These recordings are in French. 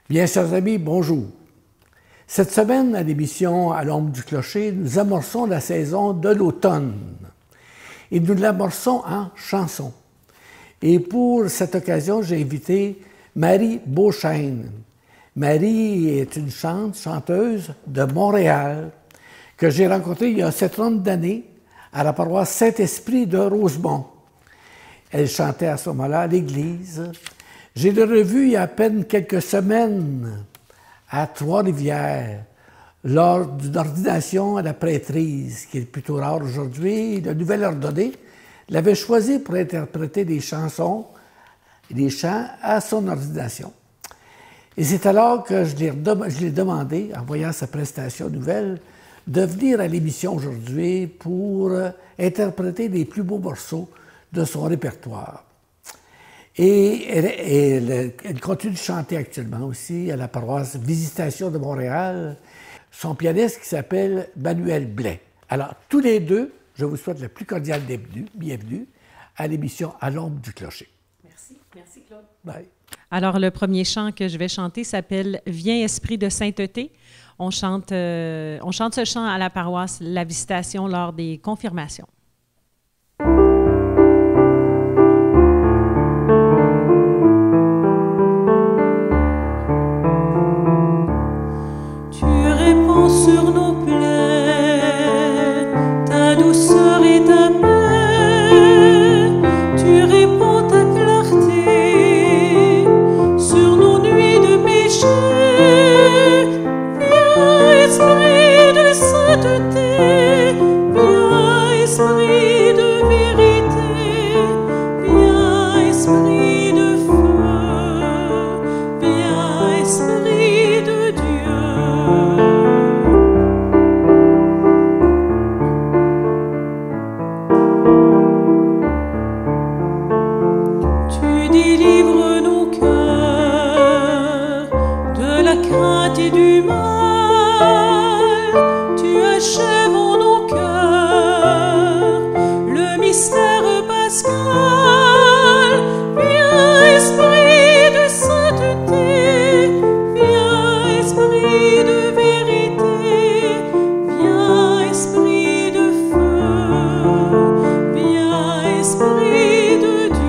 Bien, chers amis, bonjour. Cette semaine, à l'émission À l'ombre du clocher, nous amorçons la saison de l'automne. Et nous l'amorçons en chanson. Et pour cette occasion, j'ai invité Marie Beauchesne. Marie est une chanteuse de Montréal que j'ai rencontrée il y a 70 d'années à la paroisse Saint-Esprit de Rosemont. Elle chantait à ce moment-là à l'église. J'ai revu il y a à peine quelques semaines à Trois-Rivières lors d'une ordination à la prêtrise, qui est plutôt rare aujourd'hui. Le nouvel ordonné l'avait choisi pour interpréter des chansons et des chants à son ordination. Et c'est alors que je l'ai demandé, en voyant sa prestation nouvelle, de venir à l'émission aujourd'hui pour interpréter les plus beaux morceaux de son répertoire. Et elle continue de chanter actuellement aussi à la paroisse Visitation de Montréal, son pianiste qui s'appelle Manuel Blais. Alors, tous les deux, je vous souhaite la plus cordiale bienvenue à l'émission À l'ombre du clocher. Merci. Merci, Claude. Bye. Alors, le premier chant que je vais chanter s'appelle « Viens, Esprit de sainteté ». On chante ce chant à la paroisse La Visitation lors des confirmations. Sur nos plaies, ta douceur et ta paix, tu répands ta clarté sur nos nuits de péché. Viens, Esprit de sainteté, viens, Esprit de vérité, viens, Esprit de feu, viens, Esprit de Dieu. Délivre nos cœurs de la crainte et du mal. Tu achèves en nos cœurs le mystère pascal. Viens, Esprit de sainteté, viens, Esprit de vérité, viens, Esprit de feu, viens, Esprit de Dieu.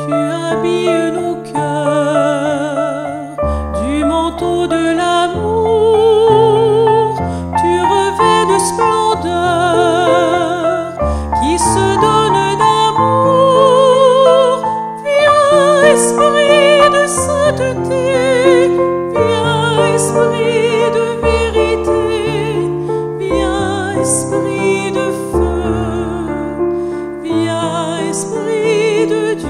Tu habilles nos cœurs du manteau de l'amour, tu revêts de splendeur qui se donne d'amour. Viens, Esprit de sainteté, viens, Esprit de vérité, viens, Esprit de feu, viens, Esprit de Dieu.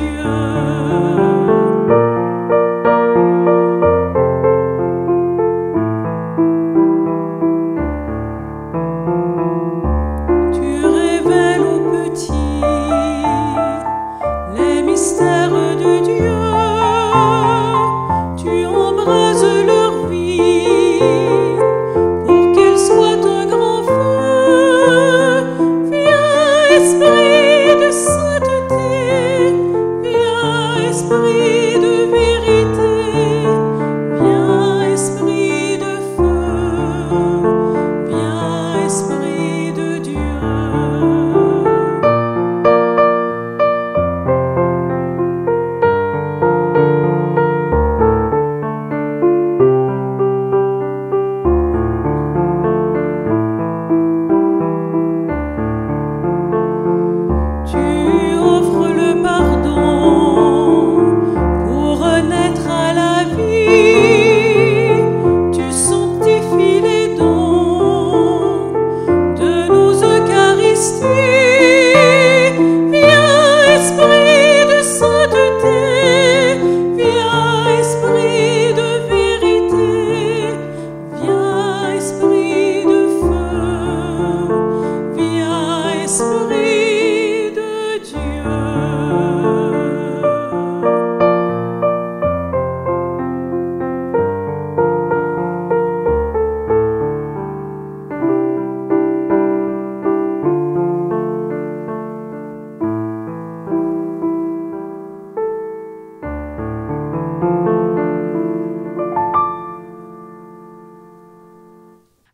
Tu révèles aux petits les mystères de Dieu. Tu embrases leur vie pour qu'elle soit un grand feu. Viens, Esprit de sainteté, viens, Esprit de vérité, viens, Esprit de feu, viens, Esprit de Dieu. Tu offres le pardon pour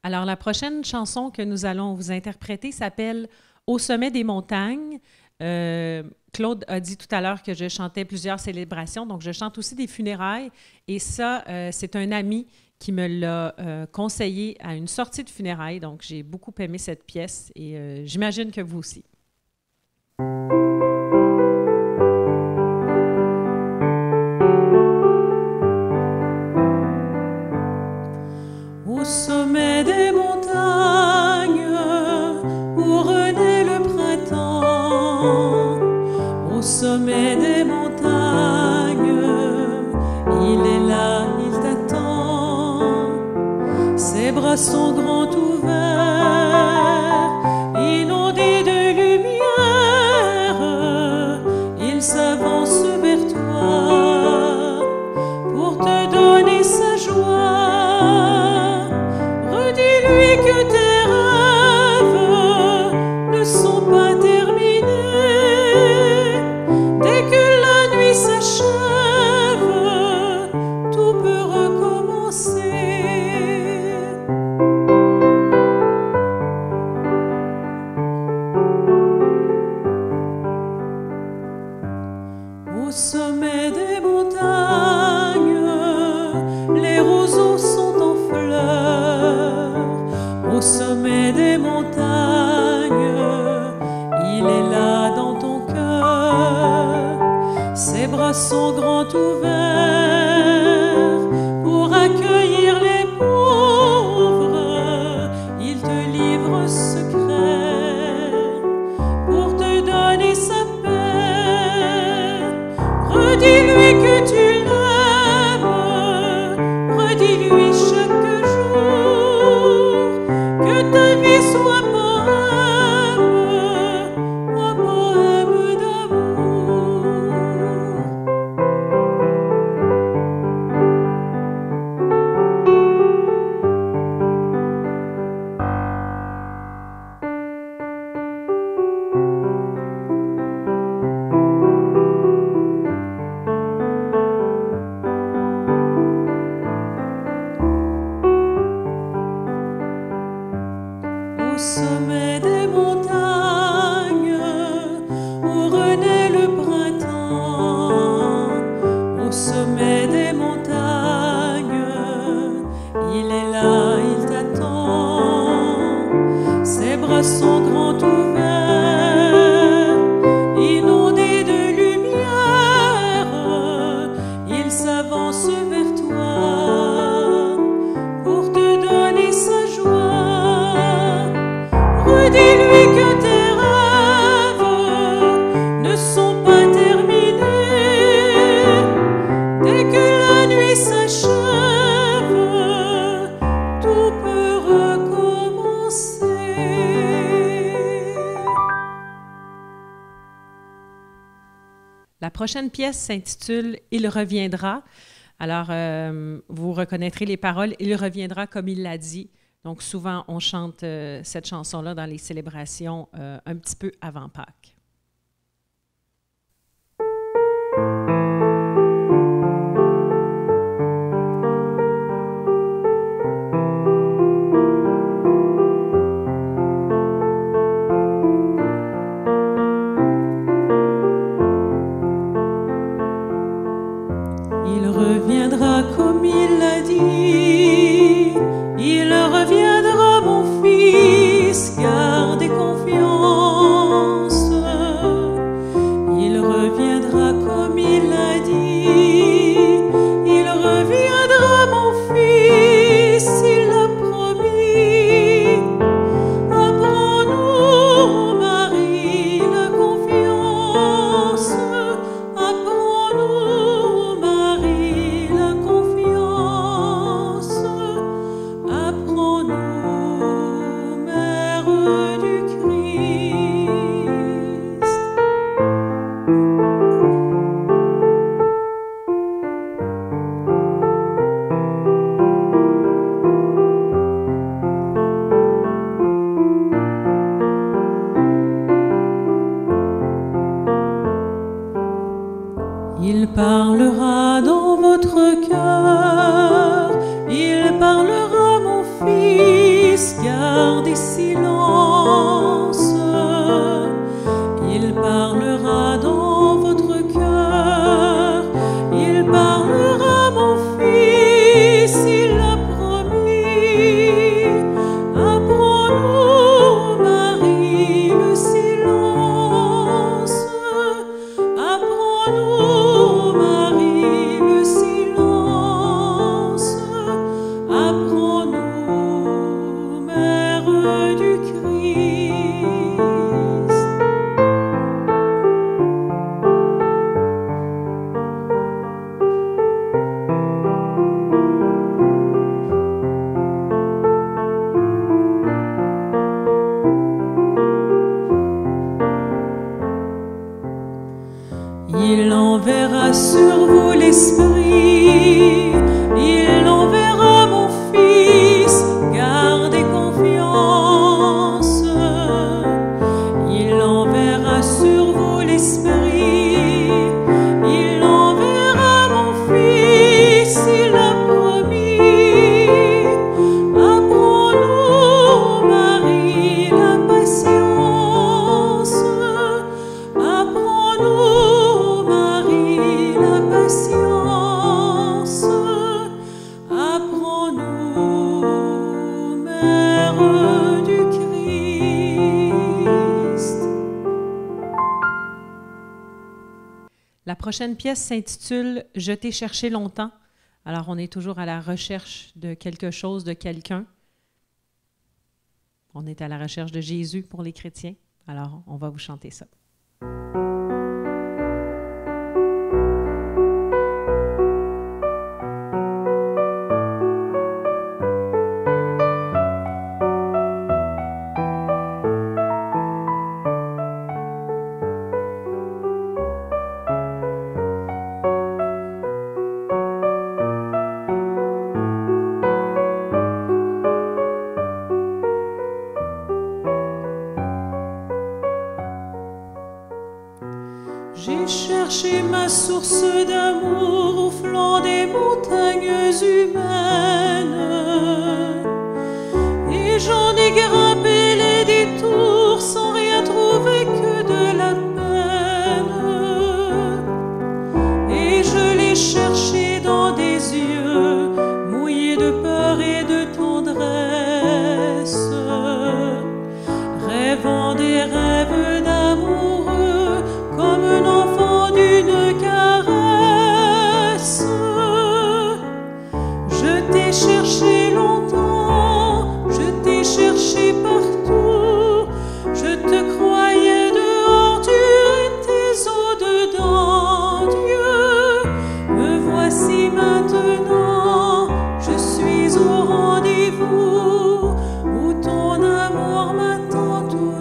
Alors, la prochaine chanson que nous allons vous interpréter s'appelle « Au sommet des montagnes ». Claude a dit tout à l'heure que je chantais plusieurs célébrations, donc je chante aussi des funérailles. Et ça, c'est un ami qui me l'a conseillé à une sortie de funérailles. Donc, j'ai beaucoup aimé cette pièce et j'imagine que vous aussi. Au sommet des montagnes, où renaît le printemps, au sommet des montagnes, il est là, il t'attend. Ses bras sont grands ouverts, inondés de lumière, il s'avance vers toi pour te donner sa joie. Redis-lui que tes rêves ne sont pas terminés. Dès que la nuit s'achève, tout peut recommencer. Au sommet des montagnes, les roseaux sont en fleurs. Au sommet des montagnes, il est là dans ton cœur. Ses bras sont grands ouverts pour accueillir les pauvres. Il te livre secret pour te donner sa paix. Redis-lui que tu l'aimes, redis-lui chaque jour que ta vie soit poème, un poème d'amour. Au sommet des montagnes, où renaît le printemps, au sommet des montagnes, il est là, il t'attend. Ses bras sont grands ouverts, inondés de lumière, il s'avance vers toi pour te donner sa joie. Redis-lui que tes rêves ne sont pas terminés. Dès que la nuit s'achève, tout peut recommencer. La prochaine pièce s'intitule « Il reviendra ». Alors, vous reconnaîtrez les paroles « Il reviendra comme il l'a dit ». Donc, souvent, on chante cette chanson-là dans les célébrations un petit peu avant Pâques. Il reviendra comme il l'a dit, il reviendra mon fils, gardez confiance. Il reviendra comme il l'a dit, il reviendra mon fils, il l'a promis. Apprends-nous, Marie, la confiance, apprends-nous, Marie, la confiance, apprends-nous, Mère du Christ. Il parlera dans votre cœur, il parlera mon fils, fils, gardez silence. Il parlera dans votre cœur, il parlera, mon fils, il l'a promis. Apprends-nous, Marie, le silence. Apprends-nous, Marie, le silence. Apprends-nous, Mère du Christ. Il enverra sur vous l'Esprit, il enverra, mon fils, gardez confiance. Il enverra sur vous l'Esprit, il enverra, mon fils, il l'a promis. Apprends-nous, Marie, la patience. Apprends-nous, Marie, la patience. Apprends-nous, Mère du Christ. La prochaine pièce s'intitule « Je t'ai cherché longtemps ». Alors, on est toujours à la recherche de quelque chose, de quelqu'un. On est à la recherche de Jésus pour les chrétiens. Alors, on va vous chanter ça. J'ai cherché ma source d'amour au flanc des montagnes humaines, et j'en ai grimpé les détours sans rien trouver que de la peine. Et je l'ai cherché dans des yeux mouillés de peur et de tendresse, rêvant des rêves d'amoureux comme un enfant d'une caresse. Je t'ai cherché longtemps, je t'ai cherché partout. Je te croyais dehors, tu étais au-dedans. Dieu, me voici maintenant, je suis au rendez-vous où ton amour m'attend toujours.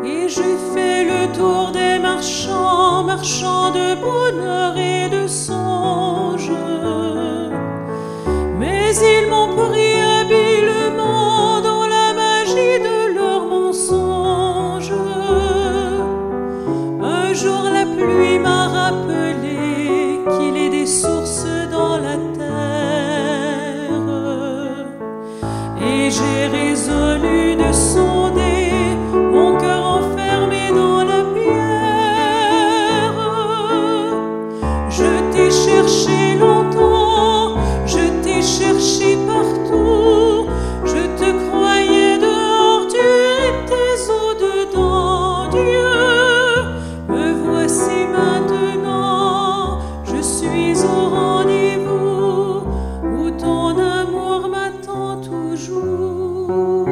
Et j'ai fait le tour des marchands, marchands de bonheur et de songes. Mais ils m'ont pris habilement dans la magie de leurs mensonges. Un jour la pluie m'a rappelé qu'il est des sources dans la terre. Et j'ai résolu de sonder mon cœur enfermé dans la pierre. Je t'ai cherché longtemps, je t'ai cherché partout. Je te croyais dehors, tu étais au-dedans. Dieu, me voici maintenant, je suis au rendez-vous où ton amour m'attend toujours.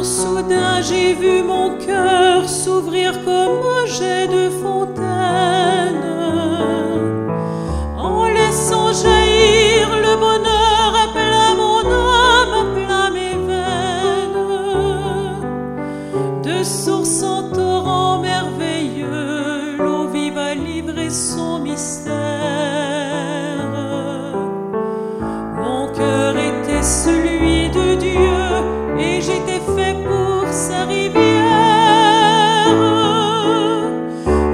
soudain j'ai vu mon cœur s'ouvrir comme un jet de fontaine, en laissant jaillir le bonheur à plein mon âme, à plein mes veines. De source en torrent merveilleux, l'eau vive a livré son mystère. Mon cœur était celui de Dieu et j'étais fait pour sa rivière.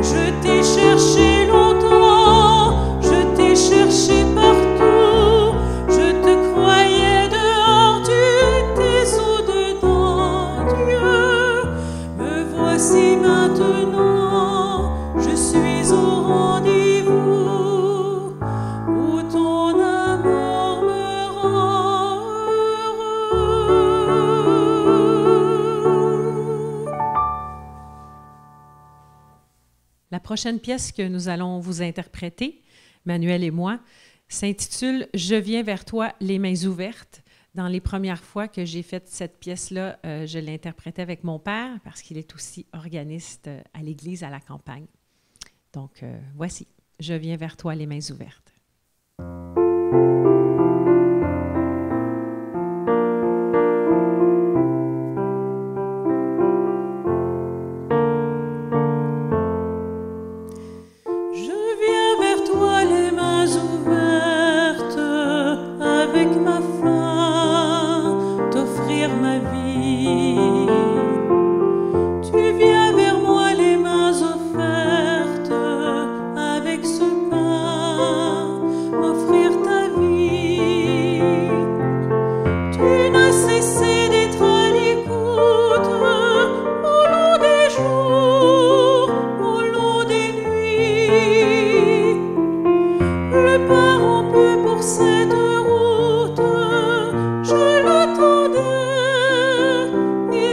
Je t'ai cherché longtemps, je t'ai cherché partout. Je te croyais dehors, tu étais au-dedans. Dieu, me voici maintenant, je suis au rendez-vous où ton amour me rend heureux. La prochaine pièce que nous allons vous interpréter, Manuel et moi, s'intitule « Je viens vers toi, les mains ouvertes ». Dans les premières fois que j'ai fait cette pièce-là, je l'interprétais avec mon père parce qu'il est aussi organiste à l'église à la campagne. Donc, voici « Je viens vers toi, les mains ouvertes ». Je viens vers toi les mains ouvertes, avec ma faim, t'offrir ma vie. Tu viens vers moi les mains offertes, avec ce pain, m'offrir ta vie. Tu n'as cessé d'être à l'écoute au long des jours, au long des nuits. Le pas rompu pour cette route, je l'attendais et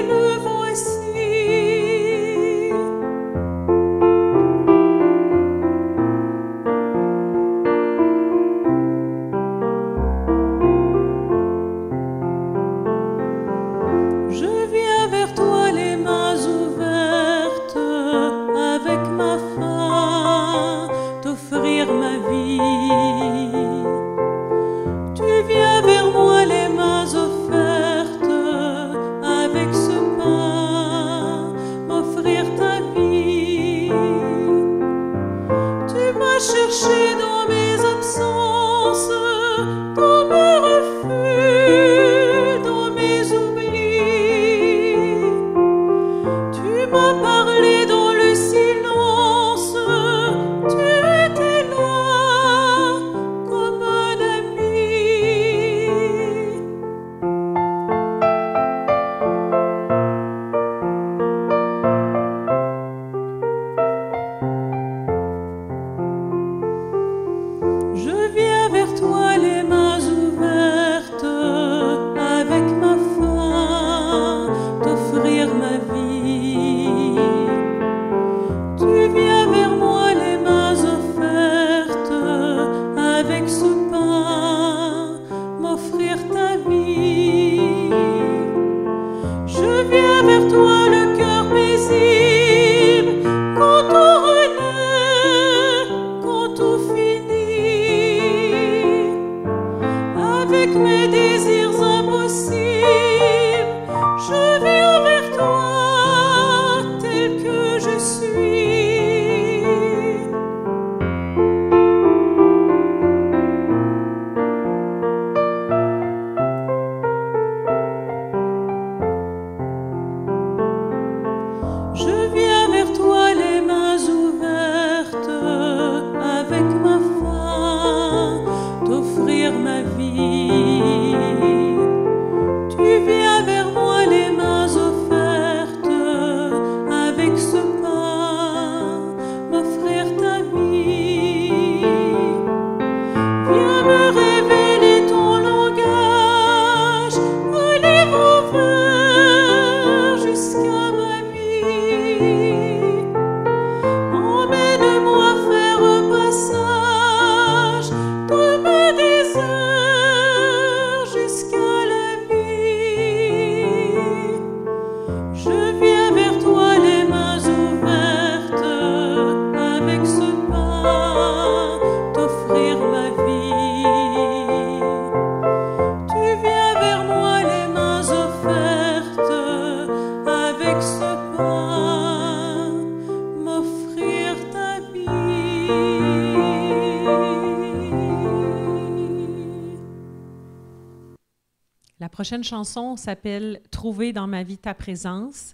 prochaine chanson s'appelle « Trouver dans ma vie ta présence ».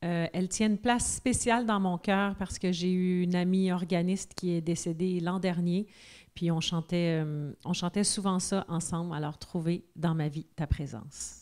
Elle tient une place spéciale dans mon cœur parce que j'ai eu une amie organiste qui est décédée l'an dernier, puis on chantait souvent ça ensemble. Alors, « Trouver dans ma vie ta présence ».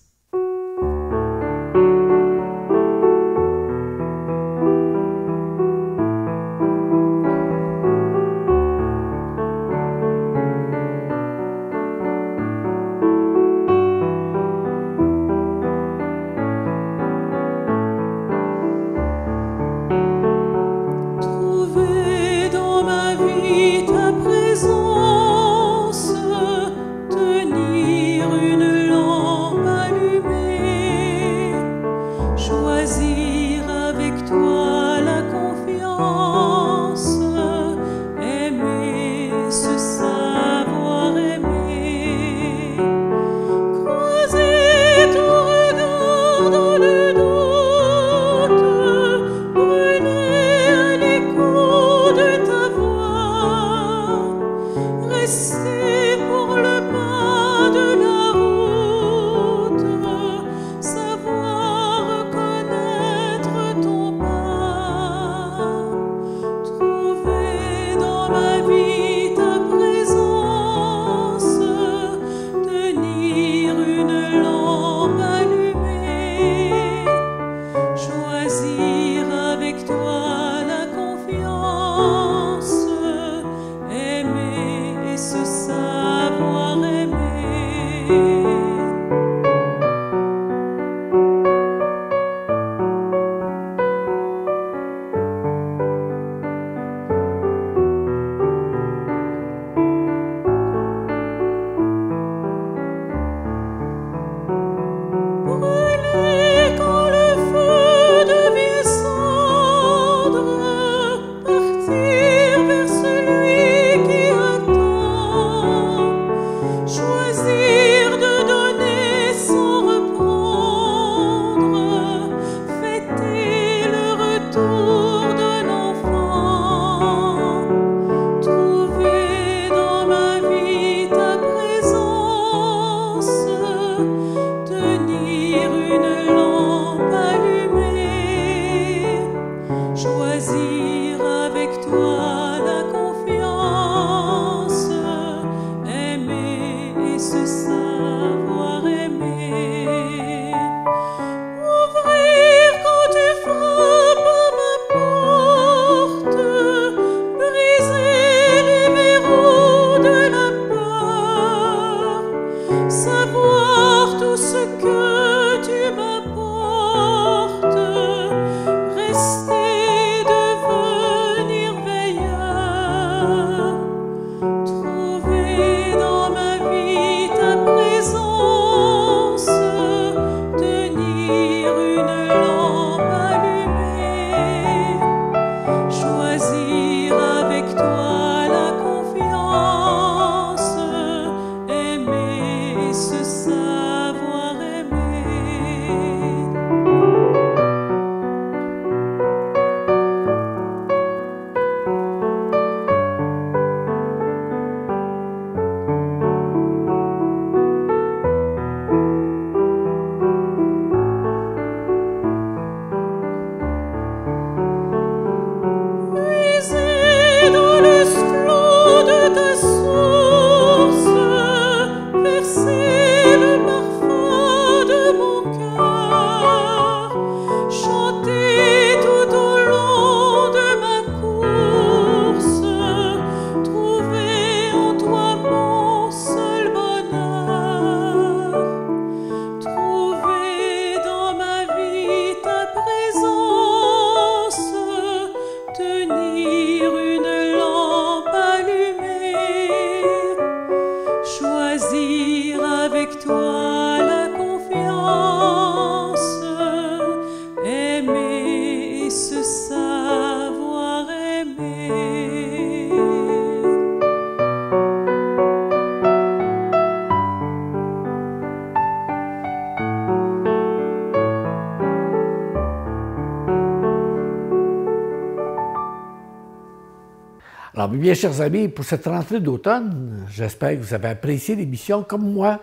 Alors, bien, chers amis, pour cette rentrée d'automne, j'espère que vous avez apprécié l'émission comme moi.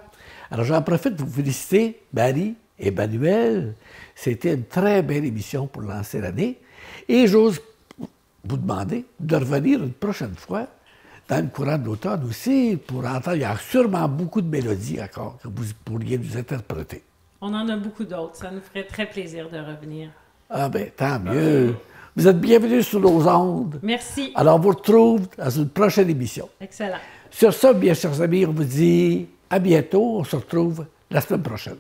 Alors, j'en profite pour vous féliciter, Marie et Emmanuel. C'était une très belle émission pour lancer l'année. Et j'ose vous demander de revenir une prochaine fois, dans le courant de l'automne aussi, pour entendre. Il y a sûrement beaucoup de mélodies encore que vous pourriez nous interpréter. On en a beaucoup d'autres. Ça nous ferait très plaisir de revenir. Ah bien, tant mieux. Vous êtes bienvenus sur nos ondes. Merci. Alors, on vous retrouve dans une prochaine émission. Excellent. Sur ça, bien chers amis, on vous dit à bientôt. On se retrouve la semaine prochaine.